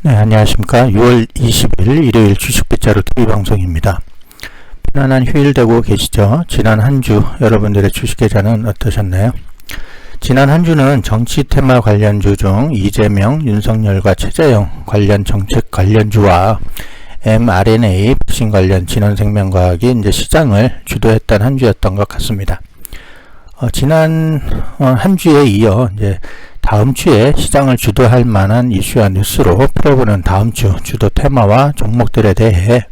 네, 안녕하십니까. 6월 20일 일요일 주식빗자루 TV 방송입니다. 편안한 휴일 되고 계시죠? 지난 한 주 여러분들의 주식 계좌는 어떠셨나요? 지난 한 주는 정치 테마 관련주 중 이재명, 윤석열과 최재형 관련 정책 관련주와 mRNA 백신 관련 진원생명과학이 이제 시장을 주도했던 한 주였던 것 같습니다. 지난 한 주에 이어 이제 다음 주에 시장을 주도할 만한 이슈와 뉴스로 풀어보는 다음 주 주도 테마와 종목들에 대해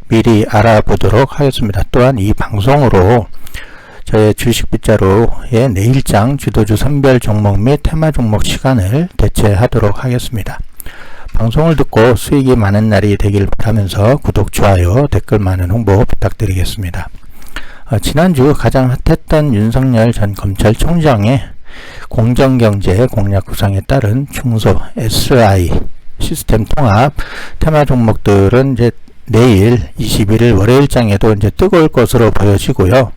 미리 알아보도록 하겠습니다. 또한 이 방송으로 저의 주식빗자루의 내일장 주도주 선별 종목 및 테마 종목 시간을 대체하도록 하겠습니다. 방송을 듣고 수익이 많은 날이 되길 바라면서 구독, 좋아요, 댓글 많은 홍보 부탁드리겠습니다. 지난주 가장 핫했던 윤석열 전 검찰총장의 공정경제 공약 구상에 따른 중소 SI 시스템 통합 테마 종목들은 이제 내일 21일 월요일장에도 이제 뜨거울 것으로 보여지고요.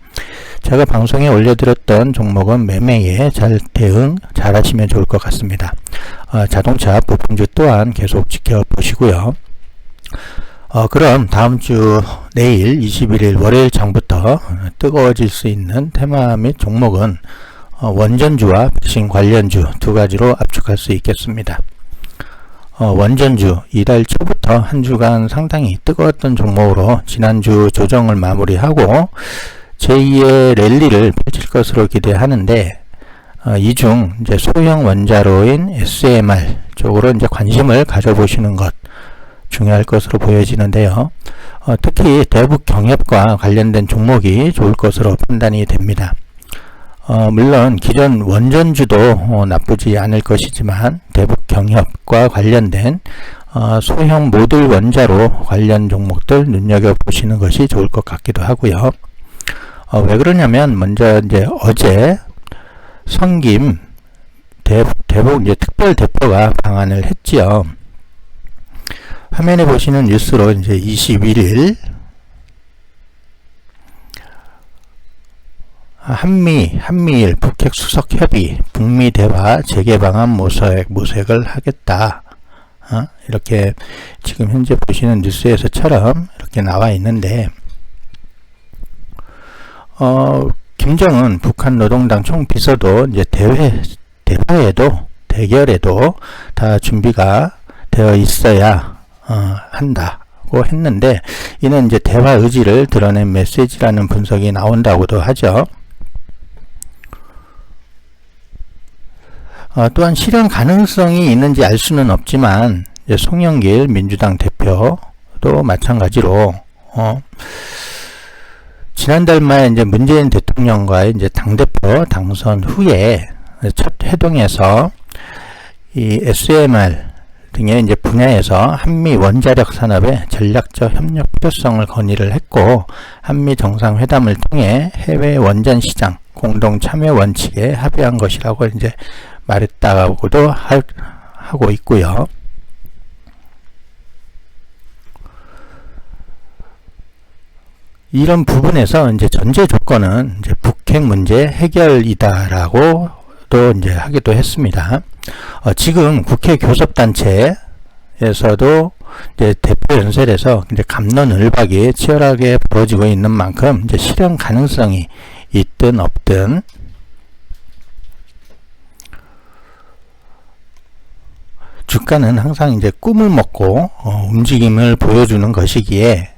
제가 방송에 올려드렸던 종목은 매매에 잘 대응 잘 하시면 좋을 것 같습니다. 자동차 부품주 또한 계속 지켜보시고요. 그럼 다음 주 내일 21일 월요일장부터 뜨거워질 수 있는 테마 및 종목은 원전주와 백신 관련주 두 가지로 압축할 수 있겠습니다. 원전주 이달 초부터 한 주간 상당히 뜨거웠던 종목으로 지난주 조정을 마무리하고 제2의 랠리를 펼칠 것으로 기대하는데 이 중 이제 소형 원자로인 SMR 쪽으로 이제 관심을 가져보시는 것 중요할 것으로 보여지는데요. 특히 대북 경협과 관련된 종목이 좋을 것으로 판단이 됩니다. 물론 기존 원전주도 나쁘지 않을 것이지만 대북 경협과 관련된 소형 모듈 원자로 관련 종목들 눈여겨보시는 것이 좋을 것 같기도 하고요. 왜 그러냐면 먼저 이제 어제 성김 대북 이제 특별 대표가 방한을 했지요. 화면에 보시는 뉴스로 이제 21일 한미일 북핵 수석 협의 북미 대화 재개방안 모색을 하겠다. 이렇게 지금 현재 보시는 뉴스에서처럼 이렇게 나와 있는데 김정은 북한 노동당 총비서도 이제 대결에도 다 준비가 되어 있어야 한다고 했는데 이는 이제 대화 의지를 드러낸 메시지라는 분석이 나온다고도 하죠. 또한 실현 가능성이 있는지 알 수는 없지만 이제 송영길 민주당 대표도 마찬가지로 지난달 말 이제 문재인 대통령과의 이제 당대표 당선 후에 첫 회동에서 이 SMR 등의 이제 분야에서 한미 원자력 산업의 전략적 협력 필요성을 건의를 했고 한미 정상회담을 통해 해외 원전 시장 공동 참여 원칙에 합의한 것이라고 이제 말했다고도 하고 있고요. 이런 부분에서 이제 전제 조건은 이제 북핵 문제 해결이다라고 또 이제 하기도 했습니다. 지금 국회 교섭단체에서도 이제 대표 연설에서 이제 갑론을박이 치열하게 벌어지고 있는 만큼 이제 실현 가능성이 있든 없든 주가는 항상 이제 꿈을 먹고 움직임을 보여주는 것이기에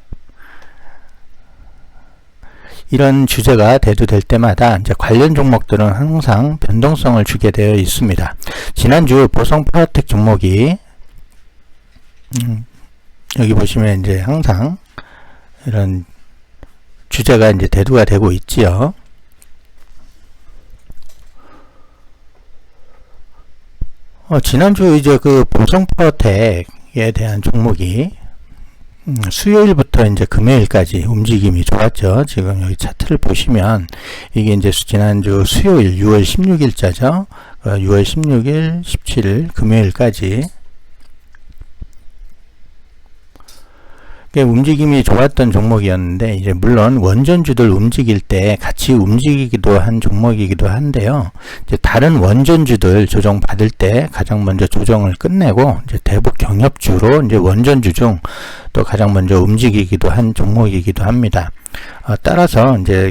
이런 주제가 대두될 때마다 이제 관련 종목들은 항상 변동성을 주게 되어 있습니다. 지난주 보성 파워텍 종목이 여기 보시면 이제 항상 이런 주제가 이제 대두가 되고 있지요. 지난주 이제 그 보성 파워텍에 대한 종목이 수요일부터 이제 금요일까지 움직임이 좋았죠. 지금 여기 차트를 보시면 이게 이제 지난주 수요일 6월 16일자죠. 6월 16일, 17일 금요일까지 움직임이 좋았던 종목이었는데, 이제 물론 원전주들 움직일 때 같이 움직이기도 한 종목이기도 한데요. 이제 다른 원전주들 조정 받을 때 가장 먼저 조정을 끝내고 이제 대북 경협주로 이제 원전주 중 또 가장 먼저 움직이기도 한 종목이기도 합니다. 따라서 이제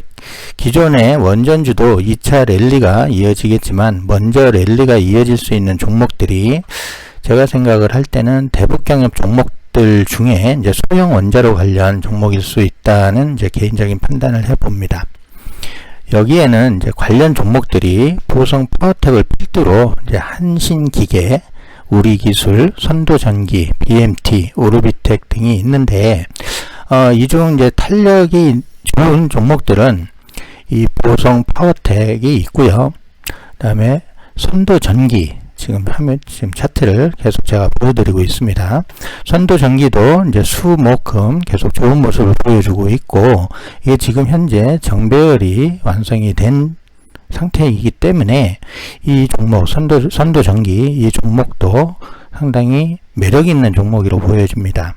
기존의 원전주도 2차 랠리가 이어지겠지만 먼저 랠리가 이어질 수 있는 종목들이 제가 생각을 할 때는 대북 경협 종목들 중에 이제 소형 원자로 관련 종목일 수 있다는 이제 개인적인 판단을 해봅니다. 여기에는 이제 관련 종목들이 보성 파워텍을 필두로 이제 한신기계, 우리기술, 선도전기, BMT, 오르비텍 등이 있는데, 이 중 이제 탄력이 좋은 종목들은 이 보성 파워텍이 있고요. 그 다음에 선도전기, 지금 차트를 계속 제가 보여드리고 있습니다. 선도전기도 이제 수목금 계속 좋은 모습을 보여주고 있고, 이게 지금 현재 정배열이 완성이 된 상태이기 때문에 이 종목 선도전기 이 종목도 상당히 매력 있는 종목으로 보여집니다.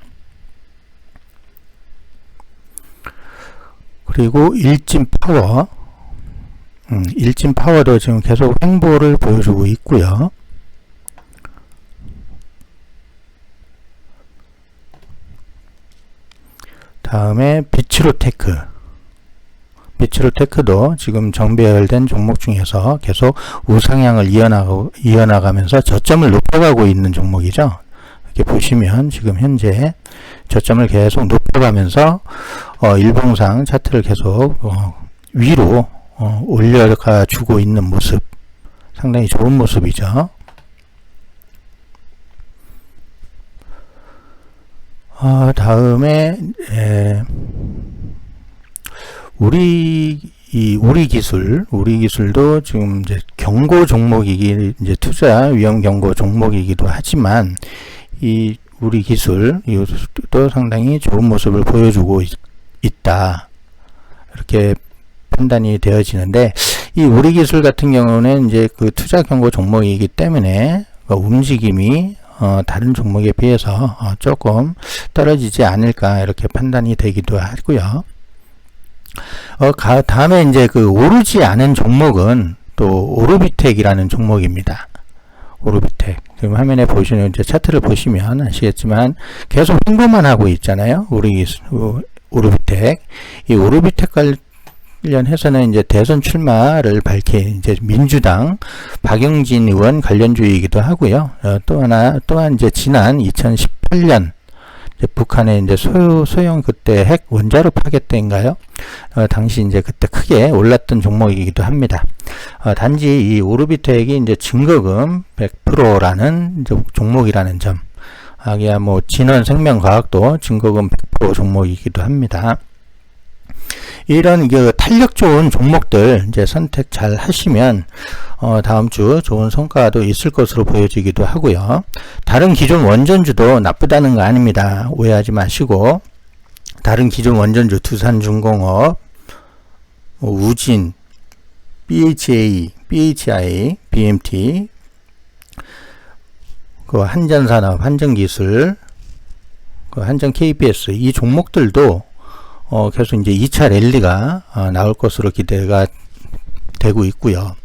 그리고 일진파워, 일진파워도 지금 계속 횡보를 보여주고 있고요. 다음에 비츠로테크도 지금 정배열된 종목 중에서 계속 우상향을 이어나가면서 저점을 높여가고 있는 종목이죠. 이렇게 보시면 지금 현재 저점을 계속 높여가면서 일봉상 차트를 계속 위로 올려가 주고 있는 모습, 상당히 좋은 모습이죠. 다음에 우리기술도 지금 이제 경고 이제 투자 위험 경고 종목이기도 하지만 이 우리기술 이것도 상당히 좋은 모습을 보여주고 있다, 이렇게 판단이 되어지는데, 이 우리기술 같은 경우는 이제 그 투자 경고 종목이기 때문에 움직임이 다른 종목에 비해서 조금 떨어지지 않을까, 이렇게 판단이 되기도 하고요. 다음에 이제 그 오르지 않은 종목은 또 오르비텍이라는 종목입니다. 오르비텍. 지금 화면에 보시는 이제 차트를 보시면 아시겠지만 계속 횡보만 하고 있잖아요. 오르비텍. 이 오르비텍 관련해서는 이제 대선 출마를 밝힌 이제 민주당 박영진 의원 관련주이기도 하고요. 또한 이제 지난 2018년 북한의 이제 소형 그때 핵 원자로 파괴 때인가요? 당시 이제 그때 크게 올랐던 종목이기도 합니다. 단지 이 오르비텍이 이제 증거금 100%라는 종목이라는 점. 뭐 진원생명과학도 증거금 100% 종목이기도 합니다. 이런 탄력 좋은 종목들 이제 선택 잘 하시면 다음 주 좋은 성과도 있을 것으로 보여지기도 하고요. 다른 기존 원전주도 나쁘다는 거 아닙니다. 오해하지 마시고, 다른 기존 원전주 두산중공업, 우진, BHI, BMT, 한전산업, 한전기술, 한전 KBS 이 종목들도 계속 이제 2차 랠리가 나올 것으로 기대가 되고 있고요.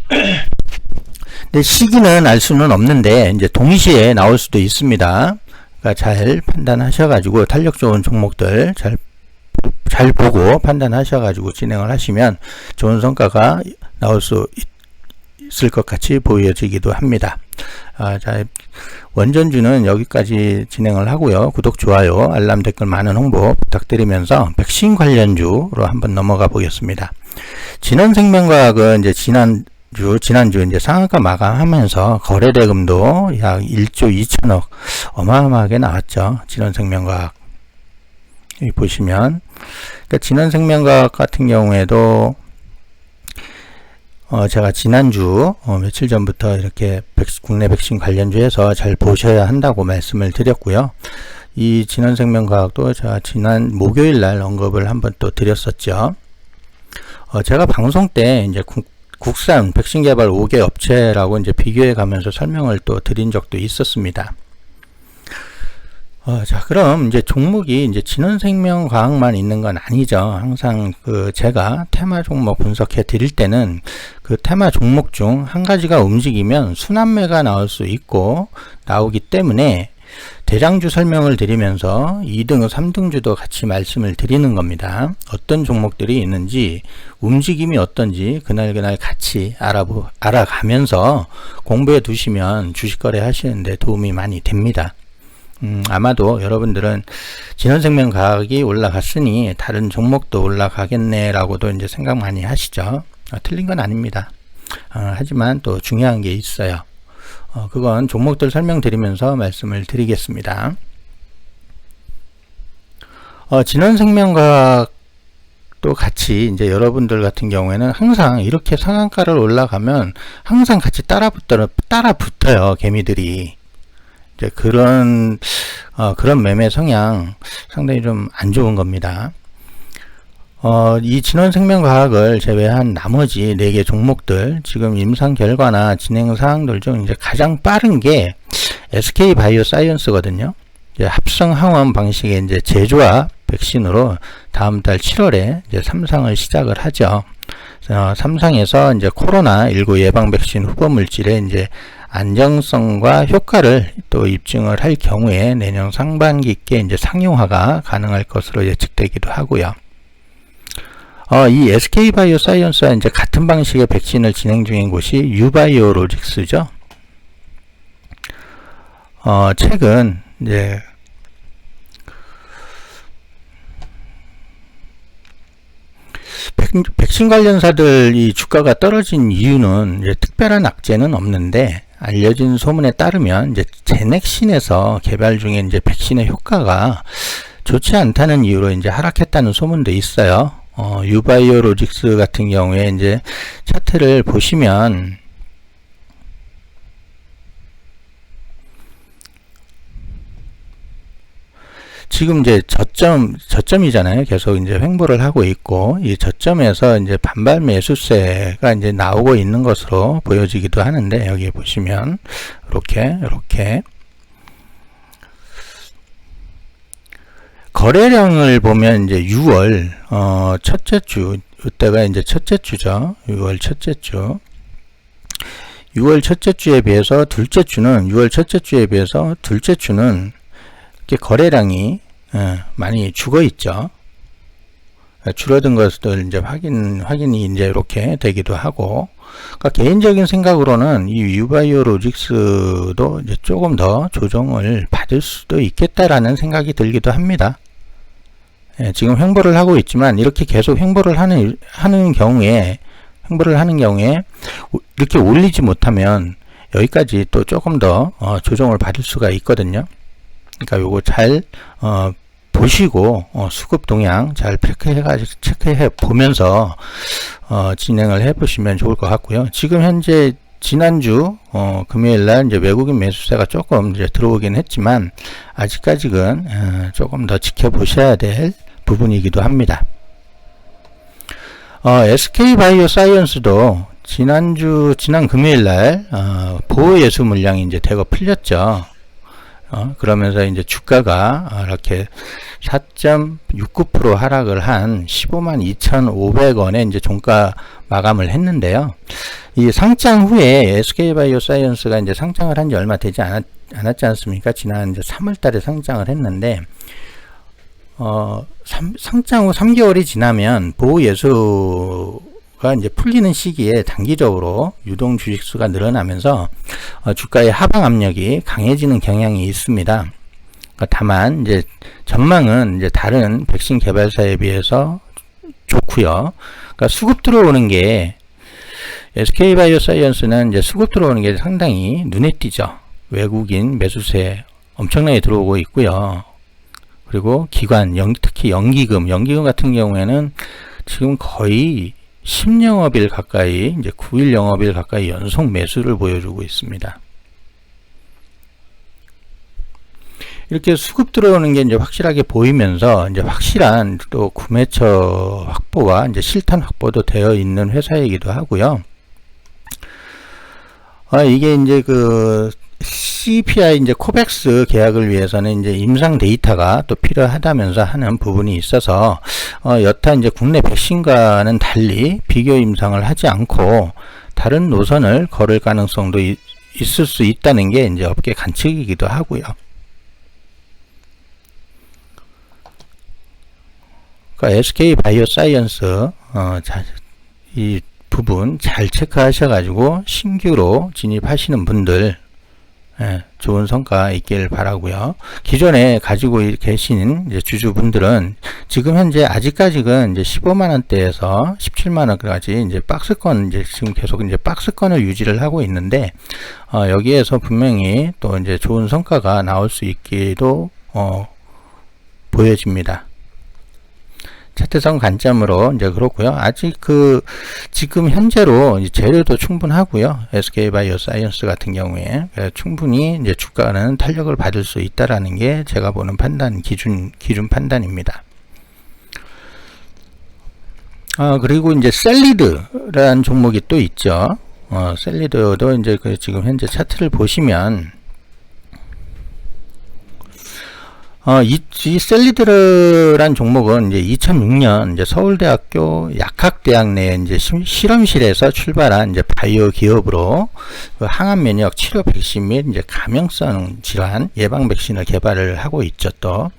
근데 시기는 알 수는 없는데 이제 동시에 나올 수도 있습니다. 그러니까 잘 판단하셔가지고 탄력 좋은 종목들 잘 보고 판단하셔가지고 진행을 하시면 좋은 성과가 나올 수 있을 것 같이 보여지기도 합니다. 자, 원전주는 여기까지 진행을 하고요. 구독, 좋아요, 알람, 댓글 많은 홍보 부탁드리면서 백신 관련주로 한번 넘어가 보겠습니다. 진원생명과학은 이제 지난주 이제 상한가 마감하면서 거래대금도 약 1조 2천억 어마어마하게 나왔죠. 진원생명과학. 여기 보시면 그러니까 진원생명과학 같은 경우에도 제가 지난주 며칠 전부터 이렇게 국내 백신 관련주에서 잘 보셔야 한다고 말씀을 드렸고요. 이 진원생명과학도 제가 지난 목요일 날 언급을 한번 또 드렸었죠. 제가 방송 때 이제 국산 백신 개발 5개 업체라고 이제 비교해 가면서 설명을 또 드린 적도 있었습니다. 자, 그럼 이제 종목이 이제 진원생명과학만 있는 건 아니죠. 항상 제가 테마 종목 분석해 드릴 때는 그 테마 종목 중 한 가지가 움직이면 순환매가 나올 수 있고 나오기 때문에 대장주 설명을 드리면서 2등, 3등주도 같이 말씀을 드리는 겁니다. 어떤 종목들이 있는지, 움직임이 어떤지 그날 같이 알아가면서 공부해 두시면 주식거래 하시는데 도움이 많이 됩니다. 아마도 여러분들은 진원생명과학이 올라갔으니 다른 종목도 올라가겠네 라고도 이제 생각 많이 하시죠. 틀린 건 아닙니다. 하지만 또 중요한 게 있어요. 그건 종목들 설명드리면서 말씀을 드리겠습니다. 진원생명과학도 같이 이제 여러분들 같은 경우에는 항상 이렇게 상한가를 올라가면 항상 같이 따라 붙어요. 개미들이. 이제 그런 매매 성향 상당히 좀 안 좋은 겁니다. 이 진원생명과학을 제외한 나머지 4개 종목들 지금 임상 결과나 진행 사항들 중 이제 가장 빠른 게 SK바이오사이언스거든요. 이제 합성 항원 방식의 이제 제조합 백신으로 다음 달 7월에 이제 3상을 시작을 하죠. 3상에서 이제 코로나19 예방 백신 후보 물질의 이제 안정성과 효과를 또 입증을 할 경우에 내년 상반기께 이제 상용화가 가능할 것으로 예측되기도 하고요. 이 SK바이오사이언스와 이제 같은 방식의 백신을 진행 중인 곳이 유바이오로직스죠. 최근 이제 백신 관련사들이 주가가 떨어진 이유는 이제 특별한 악재는 없는데 알려진 소문에 따르면 이제 제넥신에서 개발 중인 이제 백신의 효과가 좋지 않다는 이유로 이제 하락했다는 소문도 있어요. 유바이오로직스 같은 경우에 이제 차트를 보시면 지금 이제 저점이잖아요. 계속 이제 횡보를 하고 있고, 이 저점에서 이제 반발 매수세가 이제 나오고 있는 것으로 보여지기도 하는데, 여기 보시면, 이렇게. 거래량을 보면 이제 6월, 첫째 주, 이때가 이제 첫째 주죠. 6월 첫째 주. 6월 첫째 주에 비해서 둘째 주는, 6월 첫째 주에 비해서 둘째 주는 이렇게 거래량이 많이 죽어 있죠. 줄어든 것들 이제 확인이 이제 이렇게 되기도 하고, 그러니까 개인적인 생각으로는 이 유바이오로직스도 이제 조금 더 조정을 받을 수도 있겠다라는 생각이 들기도 합니다. 지금 횡보를 하고 있지만 이렇게 계속 횡보를 하는 경우에 이렇게 올리지 못하면 여기까지 또 조금 더 조정을 받을 수가 있거든요. 그러니까 요거 잘 보시고 수급 동향 잘 체크해 보면서 진행을 해 보시면 좋을 것 같고요. 지금 현재 지난주 금요일날 이제 외국인 매수세가 조금 이제 들어오긴 했지만 아직까지는 조금 더 지켜보셔야 될 부분이기도 합니다. SK바이오사이언스도 지난 금요일날 보호예수 물량이 이제 대거 풀렸죠. 그러면서 이제 주가가 이렇게 4.69% 하락을 한 152,500원에 이제 종가 마감을 했는데요. 이 상장 후에 SK바이오사이언스가 이제 상장을 한 지 얼마 되지 않았지 않습니까? 지난 이제 3월 달에 상장을 했는데, 상장 후 3개월이 지나면 보호예수가 이제 풀리는 시기에 단기적으로 유동 주식수가 늘어나면서 주가의 하방 압력이 강해지는 경향이 있습니다. 다만 이제 전망은 이제 다른 백신 개발사에 비해서 좋고요. 그러니까 수급 들어오는 게 SK바이오사이언스는 이제 수급 들어오는 게 상당히 눈에 띄죠. 외국인 매수세 엄청나게 들어오고 있고요. 그리고 기관, 특히 연기금 같은 경우에는 지금 거의 10영업일 가까이, 이제 9일 영업일 가까이 연속 매수를 보여주고 있습니다. 이렇게 수급 들어오는 게 이제 확실하게 보이면서 이제 확실한 또 구매처 확보와 이제 실탄 확보도 되어 있는 회사이기도 하고요. 이게 이제 CPI 이제 코백스 계약을 위해서는 이제 임상 데이터가 또 필요하다면서 하는 부분이 있어서 여타 이제 국내 백신과는 달리 비교 임상을 하지 않고 다른 노선을 걸을 가능성도 있을 수 있다는 게 이제 업계 관측이기도 하고요. 그러니까 SK 바이오사이언스 이 부분 잘 체크하셔가지고 신규로 진입하시는 분들 좋은 성과 있길 바라고요. 기존에 가지고 계신 이제 주주분들은 지금 현재 아직까지는 이제 15만원대에서 17만원까지 이제 박스권 지금 계속 이제 박스권을 유지를 하고 있는데 여기에서 분명히 또 이제 좋은 성과가 나올 수 있기도 보여집니다. 차트성 관점으로 이제 그렇고요. 아직 지금 현재로 이제 재료도 충분하고요. SK 바이오사이언스 같은 경우에 충분히 이제 주가는 탄력을 받을 수 있다라는 게 제가 보는 판단 기준 판단입니다. 그리고 이제 셀리드라는 종목이 또 있죠. 셀리드도 이제 지금 현재 차트를 보시면 이 셀리드란 종목은 이제 2006년 이제 서울대학교 약학대학 내 이제 실험실에서 출발한 이제 바이오 기업으로 항암 면역 치료 백신 및 이제 감염성 질환 예방 백신을 개발을 하고 있죠. 또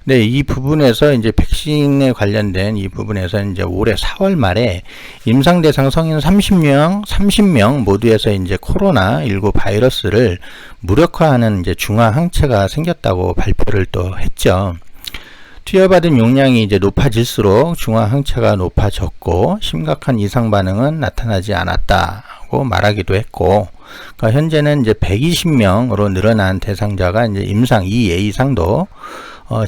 네, 이 부분에서 이제 백신에 관련된 이 부분에서 이제 올해 4월 말에 임상 대상 성인 30명 모두에서 이제 코로나19 바이러스를 무력화하는 이제 중화 항체가 생겼다고 발표를 또 했죠. 투여받은 용량이 이제 높아질수록 중화 항체가 높아졌고 심각한 이상 반응은 나타나지 않았다고 말하기도 했고, 그러니까 현재는 이제 120명으로 늘어난 대상자가 이제 임상 2A 이상도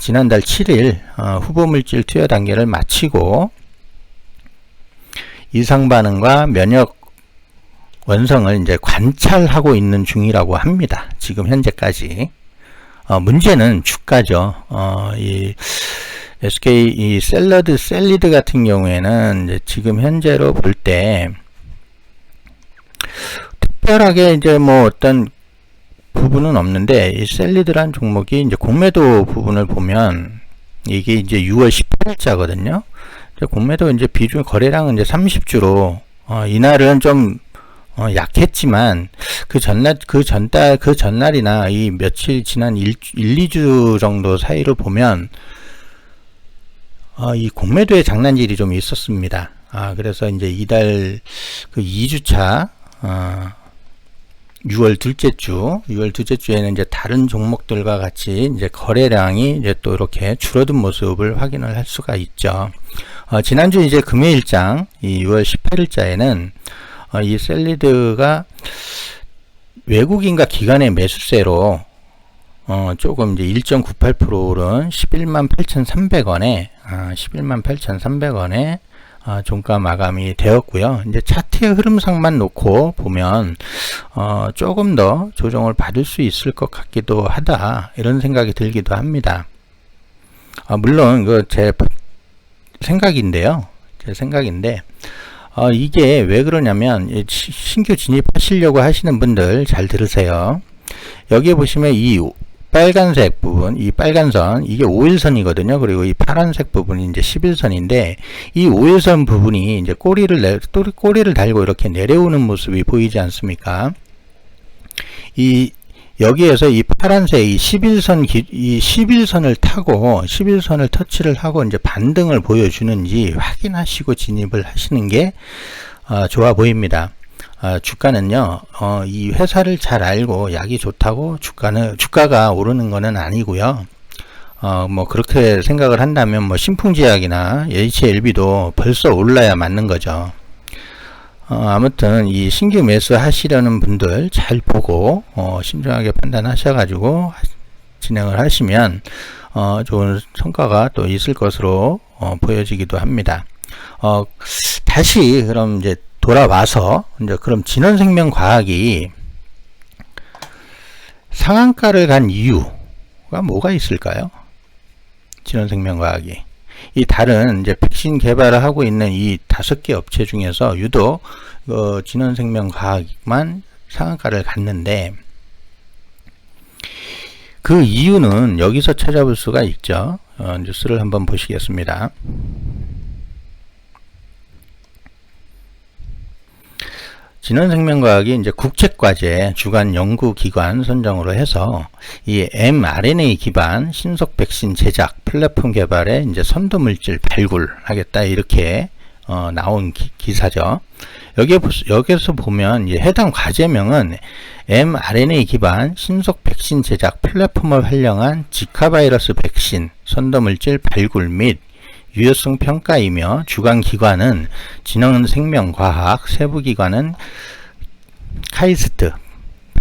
지난달 7일 후보물질 투여 단계를 마치고 이상 반응과 면역 원성을 이제 관찰하고 있는 중이라고 합니다. 지금 현재까지. 문제는 주가죠. 이 SK 이 셀리드 같은 경우에는 이제 지금 현재로 볼 때 특별하게 이제 뭐 어떤 부분은 없는데, 이 셀리드란 종목이 이제 공매도 부분을 보면 이게 이제 6월 18일자거든요. 공매도 이제 비중 거래량은 이제 30주로 이날은 좀 약했지만 그 전날이나 이 며칠 지난 2주 정도 사이를 보면 이 공매도의 장난질이 좀 있었습니다. 그래서 이제 이달 그 2주차 6월 둘째 주에는 이제 다른 종목들과 같이 이제 거래량이 이제 또 이렇게 줄어든 모습을 확인을 할 수가 있죠. 지난주 이제 금요일장 이 6월 18일자에는 이 셀리드가 외국인과 기관의 매수세로 조금 이제 1.98% 오른 118,300원에 118,300원에 종가 마감이 되었고요. 이제 차트의 흐름상만 놓고 보면 조금 더 조정을 받을 수 있을 것 같기도 하다, 이런 생각이 들기도 합니다. 물론 제 생각인데요. 이게 왜 그러냐면 신규 진입하시려고 하시는 분들 잘 들으세요. 여기에 보시면 이 빨간색 부분, 이 빨간선, 이게 5일선이거든요. 그리고 이 파란색 부분이 이제 11선인데, 이 5일선 부분이 이제 꼬리를 달고 이렇게 내려오는 모습이 보이지 않습니까? 여기에서 이 파란색 이 11선을 타고 11선을 터치를 하고 이제 반등을 보여주는지 확인하시고 진입을 하시는 게 좋아 보입니다. 주가는요, 이 회사를 잘 알고 약이 좋다고 주가가 오르는 거는 아니고요. 뭐 그렇게 생각을 한다면 뭐 신풍제약이나 HLB도 벌써 올라야 맞는 거죠. 아무튼 이 신규 매수 하시려는 분들 잘 보고 신중하게 판단하셔가지고 진행을 하시면 좋은 성과가 또 있을 것으로 보여지기도 합니다. 다시 그럼 이제 돌아와서 이제 그럼 진원생명과학이 상한가를 간 이유가 뭐가 있을까요? 진원생명과학이 이 다른 이제 백신 개발을 하고 있는 이 5개 업체 중에서 유독 진원생명과학만 상한가를 갔는데, 그 이유는 여기서 찾아볼 수가 있죠. 뉴스를 한번 보시겠습니다. 진원생명과학이 이제 국책과제 주간 연구기관 선정으로 해서 이 mRNA 기반 신속 백신 제작 플랫폼 개발에 이제 선도물질 발굴하겠다 이렇게 나온 기사죠. 여기에서 보면 이제 해당 과제명은 mRNA 기반 신속 백신 제작 플랫폼을 활용한 지카 바이러스 백신 선도물질 발굴 및 유효성 평가이며 주관 기관은 진원생명과학, 세부기관은 카이스트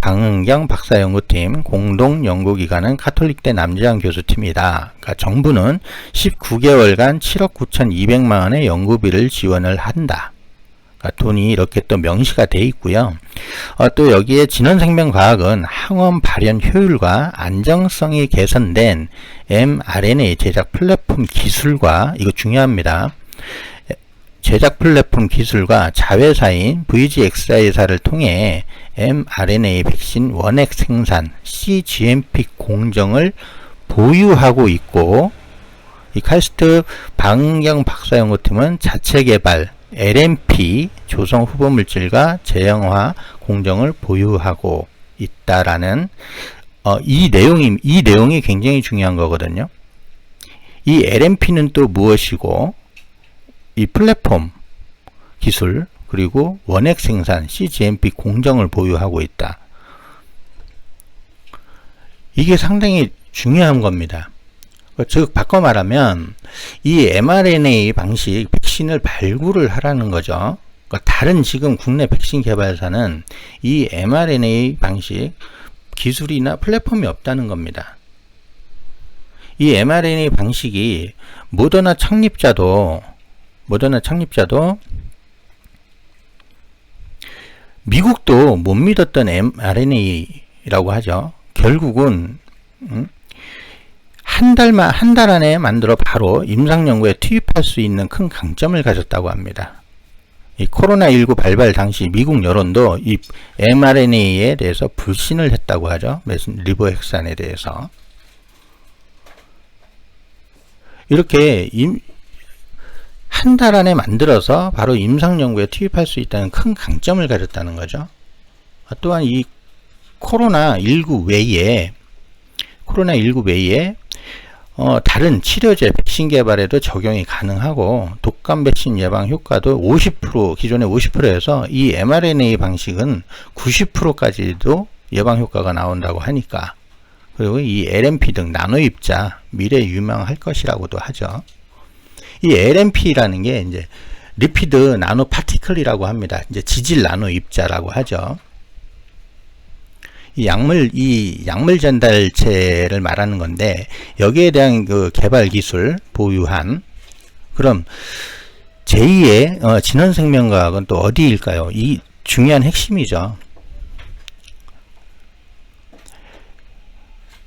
방은경 박사연구팀, 공동연구기관은 카톨릭대 남재환 교수팀이다. 그러니까 정부는 19개월간 7억 9,200만원의 연구비를 지원을 한다. 돈이 이렇게 또 명시가 돼 있고요. 또 여기에 진원생명과학은 항원 발현 효율과 안정성이 개선된 mRNA 제작 플랫폼 기술과, 이거 중요합니다, 제작 플랫폼 기술과 자회사인 VGXI사를 통해 mRNA 백신 원액 생산 cGMP 공정을 보유하고 있고, 이 카이스트 방은경 박사연구팀은 자체 개발 LNP 조성 후보 물질과 제형화 공정을 보유하고 있다라는 이 내용이 굉장히 중요한 거거든요. 이 LNP는 또 무엇이고, 이 플랫폼 기술 그리고 원액 생산 cGMP 공정을 보유하고 있다. 이게 상당히 중요한 겁니다. 즉 바꿔 말하면 이 mRNA 방식 백신을 발굴을 하라는 거죠. 그러니까 다른 지금 국내 백신 개발사는 이 mRNA 방식 기술이나 플랫폼이 없다는 겁니다. 이 mRNA 방식이 모더나 창립자도 미국도 못 믿었던 mRNA라고 하죠. 결국은 한 달 안에 만들어 바로 임상 연구에 투입할 수 있는 큰 강점을 가졌다고 합니다. 이 코로나19 발발 당시 미국 여론도 이 mRNA에 대해서 불신을 했다고 하죠. 리보핵산에 대해서. 이렇게 한 달 안에 만들어서 바로 임상 연구에 투입할 수 있다는 큰 강점을 가졌다는 거죠. 또한 이 코로나19 외에 다른 치료제 백신 개발에도 적용이 가능하고, 독감 백신 예방 효과도 50%, 기존의 50%에서 이 mRNA 방식은 90%까지도 예방 효과가 나온다고 하니까, 그리고 이 LNP 등 나노 입자 미래 유명할 것이라고도 하죠. 이 LNP라는 게 이제 리피드 나노 파티클이라고 합니다. 이제 지질 나노 입자라고 하죠. 이 약물 전달체를 말하는 건데, 여기에 대한 그 개발 기술 보유한, 그럼 제2의 진원생명과학은 또 어디일까요? 이 중요한 핵심이죠.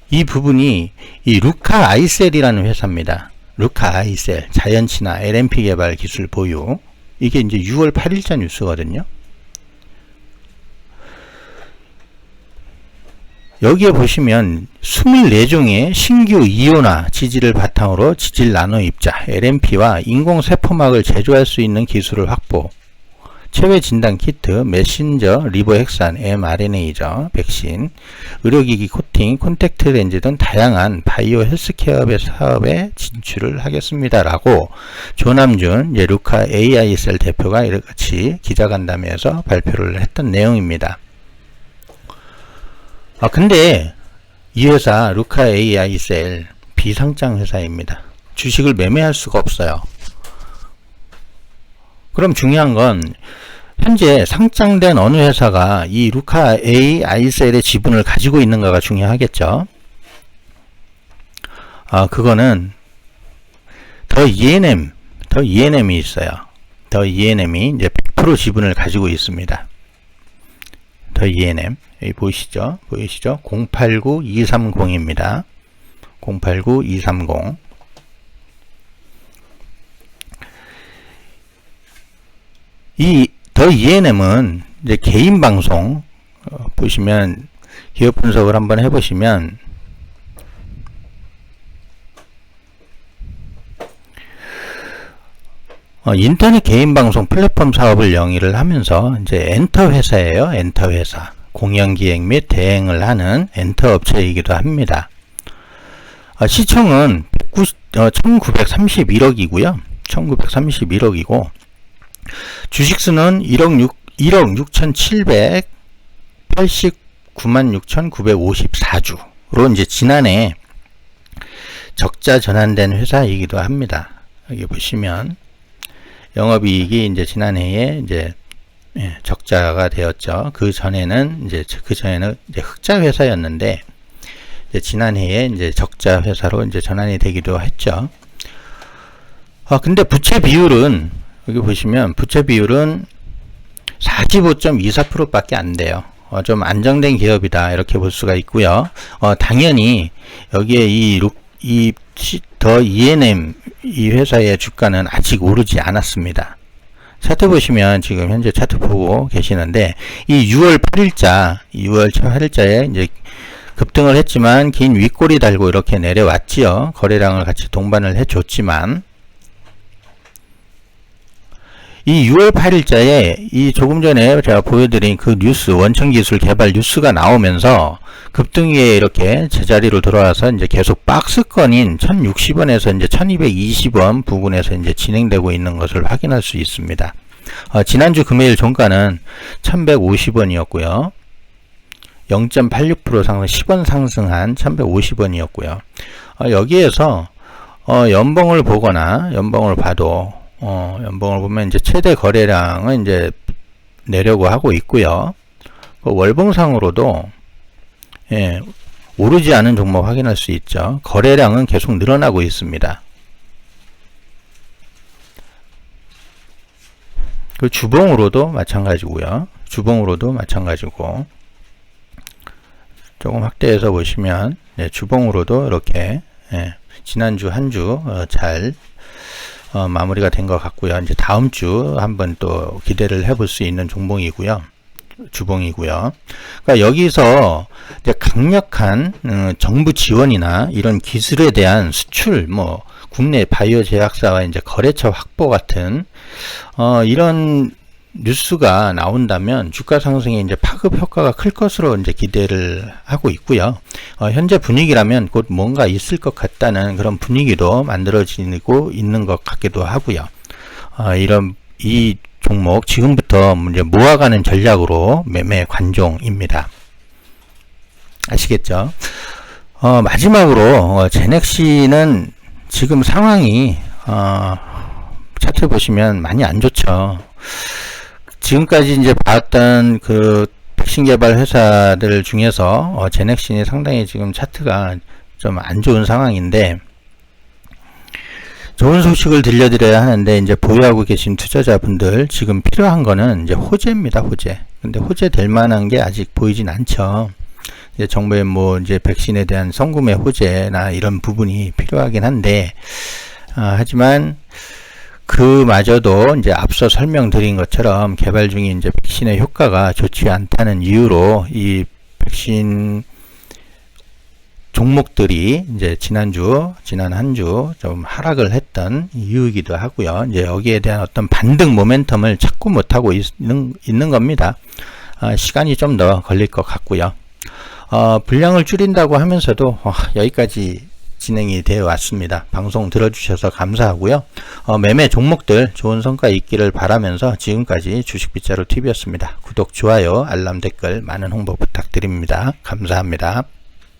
이 부분이 이 루카 아이셀이라는 회사입니다. 루카 아이셀 자연친화 LNP 개발 기술 보유. 이게 이제 6월 8일자 뉴스거든요. 여기에 보시면 24종의 신규 이온화 지질을 바탕으로 지질 나노 입자 LNP와 인공세포막을 제조할 수 있는 기술을 확보, 체외 진단 키트, 메신저 리보핵산 mRNA죠, 백신, 의료기기 코팅, 콘택트 렌즈 등 다양한 바이오 헬스케어 사업에 진출을 하겠습니다라고 조남준 루카 AI셀 대표가 이렇게 기자간담회에서 발표를 했던 내용입니다. 근데 이 회사 루카 AI셀 비상장 회사입니다. 주식을 매매할 수가 없어요. 그럼 중요한 건 현재 상장된 어느 회사가 이 루카 AI셀의 지분을 가지고 있는가가 중요하겠죠. 그거는 더 ENM이 있어요. 더 ENM이 이제 100% 지분을 가지고 있습니다. 더 ENM 여기 보이시죠? 089230입니다. 089230. 이 더 ENM은 이제 개인 방송 보시면 기업 분석을 한번 해보시면 인터넷 개인 방송 플랫폼 사업을 영위를 하면서 이제 엔터 회사예요. 엔터 회사. 공연기획 및 대행을 하는 엔터 업체이기도 합니다. 시총은 1931억이고요. 1931억이고 주식수는 1억 6,789만 6,954주로 이제 지난해 적자 전환된 회사이기도 합니다. 여기 보시면 영업이익이 이제 지난해에 이제 적자가 되었죠. 그 전에는 이제 흑자 회사였는데 이제 지난해에 이제 적자 회사로 이제 전환이 되기도 했죠. 근데 부채 비율은 여기 보시면 부채 비율은 45.24%밖에 안 돼요. 좀 안정된 기업이다 이렇게 볼 수가 있고요. 당연히 여기에 더 E&M 이 회사의 주가는 아직 오르지 않았습니다. 차트 보시면 지금 현재 차트 보고 계시는데 이 6월 8일자에 이제 급등을 했지만 긴 윗골이 달고 이렇게 내려왔지요. 거래량을 같이 동반을 해줬지만 이 6월 8일자에 이 조금 전에 제가 보여드린 그 뉴스, 원천기술 개발 뉴스가 나오면서 급등 위에 이렇게 제자리로 돌아와서 이제 계속 박스권인 1060원에서 이제 1220원 부근에서 이제 진행되고 있는 것을 확인할 수 있습니다. 지난주 금요일 종가는 1150원이었고요. 0.86% 상승, 10원 상승한 1150원이었고요. 여기에서 연봉을 보거나 연봉을 봐도 연봉을 보면 이제 최대 거래량은 이제 내려고 하고 있고요. 월봉상으로도 오르지 않은 종목 확인할 수 있죠. 거래량은 계속 늘어나고 있습니다. 그 주봉으로도 마찬가지고요. 주봉으로도 마찬가지고 조금 확대해서 보시면 주봉으로도 이렇게 지난주 한 주 잘 마무리가 된 것 같고요. 이제 다음 주 한번 또 기대를 해볼 수 있는 종목이고요. 주봉이고요. 그러니까 여기서 이제 강력한 정부 지원이나 이런 기술에 대한 수출, 국내 바이오 제약사와 이제 거래처 확보 같은 이런 뉴스가 나온다면 주가 상승에 이제 파급 효과가 클 것으로 이제 기대를 하고 있고요. 현재 분위기라면 곧 뭔가 있을 것 같다는 그런 분위기도 만들어지고 있는 것 같기도 하고요. 이 종목 지금부터 이제 모아가는 전략으로 매매 관종입니다. 아시겠죠? 마지막으로 제넥시는 지금 상황이 차트 보시면 많이 안 좋죠. 지금까지 이제 봤던 그 백신 개발 회사들 중에서 제넥신이 상당히 지금 차트가 좀 안 좋은 상황인데 좋은 소식을 들려드려야 하는데 이제 보유하고 계신 투자자분들 지금 필요한 거는 이제 호재입니다. 호재. 근데 호재 될 만한 게 아직 보이진 않죠. 이제 정부의 이제 백신에 대한 성구매 호재나 이런 부분이 필요하긴 한데 하지만 그마저도 이제 앞서 설명드린 것처럼 개발 중인 이제 백신의 효과가 좋지 않다는 이유로 이 백신 종목들이 이제 지난 한 주 좀 하락을 했던 이유이기도 하고요. 이제 여기에 대한 어떤 반등 모멘텀을 찾고 못하고 있는 겁니다. 시간이 좀 더 걸릴 것 같고요. 분량을 줄인다고 하면서도 여기까지 진행이 되어 왔습니다. 방송 들어주셔서 감사하고요. 매매 종목들 좋은 성과 있기를 바라면서 지금까지 주식빗자루 TV였습니다. 구독, 좋아요, 알람, 댓글 많은 홍보 부탁드립니다. 감사합니다.